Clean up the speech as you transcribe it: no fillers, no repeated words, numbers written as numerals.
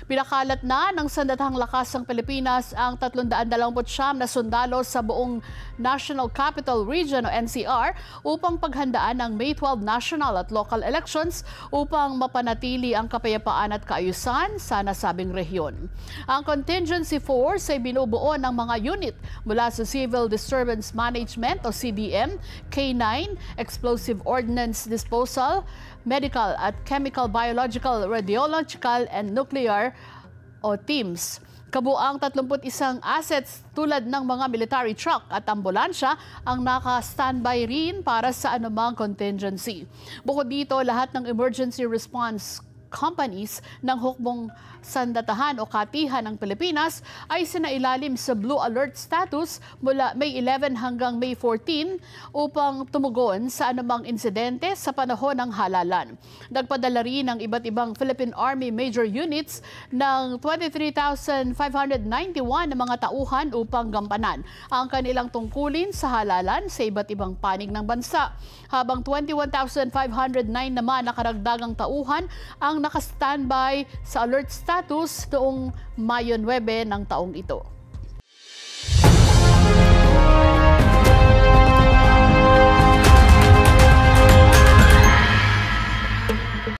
Pinakalat na ng Sandatahang Lakas ng Pilipinas ang 329 na sundalo sa buong National Capital Region o NCR upang paghandaan ang May 12 national at local elections upang mapanatili ang kapayapaan at kaayusan sa nasabing rehiyon. Ang contingency force ay binubuo ng mga unit mula sa Civil Disturbance Management o CDM, K9, Explosive Ordnance Disposal, Medical at Chemical, Biological, Radiological and Nuclear o TEAMS. Kabuang 31 assets tulad ng mga military truck at ambulansya ang naka-standby rin para sa anumang contingency. Bukod dito, lahat ng emergency response companies ng hukbong sandatahan o katihan ng Pilipinas ay sinailalim sa Blue Alert status mula May 11 hanggang May 14 upang tumugon sa anumang insidente sa panahon ng halalan. Nagpadala rin ng iba't ibang Philippine Army Major Units ng 23,591 na mga tauhan upang gampanan ang kanilang tungkulin sa halalan sa iba't ibang panig ng bansa. Habang 21,509 naman na karagdagang tauhan ang naka-standby sa alert status noong Mayo 9 ng taong ito.